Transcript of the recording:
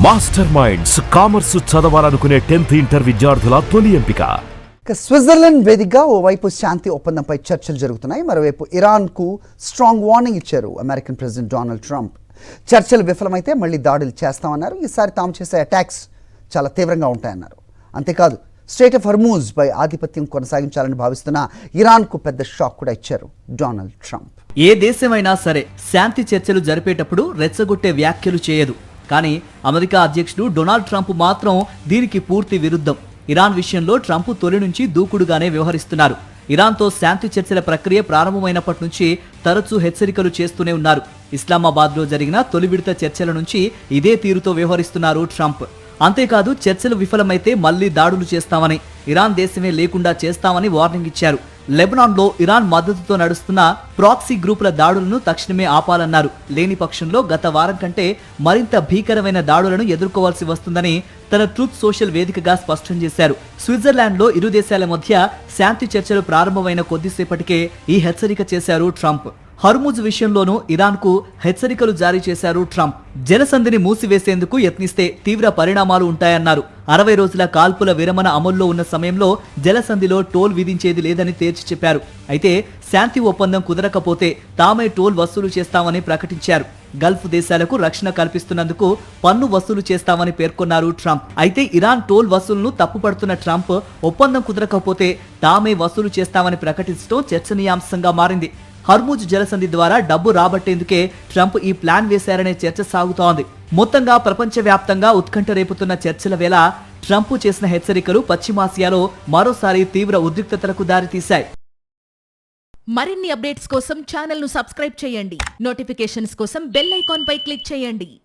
Master minds commerce చదవాలనుకునే 10th inter విద్యార్థుల తొలి ఎంపిక. స్విట్జర్లాండ్ వేదికగా ఓవైపు శాంతి ఒప్పందంపై చర్చలు జరుగుతున్నాయి. మరోవైపు ఇరాన్కు స్ట్రాంగ్ వార్నింగ్ ఇచ్చారు అమెరికన్ ప్రెసిడెంట్ డొనాల్డ్ ట్రంప్. చర్చలు విఫలమైతే మళ్లీ దాడులు చేస్తామన్నారు. ఈసారి తాము చేసే అటాక్స్ చాలా తీవ్రంగా ఉంటాయన్నారు. అంతేకాదు స్ట్రెయిట్ ఆఫ్ హర్మూజ్ పై ఆధిపత్యం కొనసాగించాలని భావిస్తున్న ఇరాన్కు పెద్ద షాక్ కూడా ఇచ్చారు డొనాల్డ్ ట్రంప్. ఏ దేశమైనా సరే శాంతి చర్చలు జరిపేటప్పుడు రెచ్చగొట్టే వ్యాఖ్యలు చేయదు. కానీ అమెరికా అధ్యక్షుడు డొనాల్డ్ ట్రంప్ మాత్రం దీనికి పూర్తి విరుద్ధం. ఇరాన్ విషయంలో ట్రంప్ తొలి నుంచి దూకుడుగానే వ్యవహరిస్తున్నారు. ఇరాన్తో శాంతి చర్చల ప్రక్రియ ప్రారంభమైనప్పటి నుంచి తరచూ హెచ్చరికలు చేస్తూనే ఉన్నారు. ఇస్లామాబాద్లో జరిగిన తొలి విడత చర్చల నుంచి ఇదే తీరుతో వ్యవహరిస్తున్నారు ట్రంప్. అంతేకాదు చర్చలు విఫలమైతే మళ్లీ దాడులు చేస్తామని, ఇరాన్ దేశమే లేకుండా చేస్తామని వార్నింగ్ ఇచ్చారు. లెబనాన్లో ఇరాన్ మద్దతుతో నడుస్తున్న ప్రాక్సీ గ్రూపుల దాడులను తక్షణమే ఆపాలన్నారు. లేని పక్షంలో గత వారం కంటే మరింత భీకరమైన దాడులను ఎదుర్కోవాల్సి వస్తుందని తన ట్రూత్ సోషల్ వేదికగా స్పష్టం చేశారు. స్విట్జర్లాండ్లో ఇరు దేశాల మధ్య శాంతి చర్చలు ప్రారంభమైన కొద్దిసేపటికే ఈ హెచ్చరిక చేశారు ట్రంప్. హర్ముజ్ విషయంలోనూ ఇరాన్కు హెచ్చరికలు జారీ చేశారు ట్రంప్. జలసంధిని మూసివేసేందుకు యత్నిస్తే తీవ్ర పరిణామాలు ఉంటాయన్నారు. 60 రోజుల కాల్పుల విరమణ అమల్లో ఉన్న సమయంలో జలసంధిలో టోల్ విధించేది లేదని తేల్చి చెప్పారు. అయితే శాంతి ఒప్పందం కుదరకపోతే తామే టోల్ వసూలు చేస్తామని ప్రకటించారు. గల్ఫ్ దేశాలకు రక్షణ కల్పిస్తున్నందుకు పన్ను వసూలు చేస్తామని పేర్కొన్నారు ట్రంప్. అయితే ఇరాన్ టోల్ వసూలును తప్పుపడుతున్న ట్రంప్ ఒప్పందం కుదరకపోతే తామే వసూలు చేస్తామని ప్రకటించడం చర్చనీయాంశంగా మారింది. హర్ముజ్ జలసంధి ద్వారా డబ్బు రాబట్టేందుకే ట్రంప్ ఈ ప్లాన్ వేశారనే చర్చ సాగుతోంది. మొత్తంగా ప్రపంచవ్యాప్తంగా ఉత్కంఠ రేపుతున్న చర్చల వేళ ట్రంప్ చేసిన హెచ్చరికలు పశ్చిమాసియాలో మరోసారి తీవ్ర ఉద్రిక్తతలకు దారితీశాయి. మరిన్ని అప్డేట్స్ కోసం ఛానల్ ను సబ్స్క్రైబ్ చేయండి. నోటిఫికేషన్స్ కోసం బెల్ ఐకాన్ పై క్లిక్ చేయండి.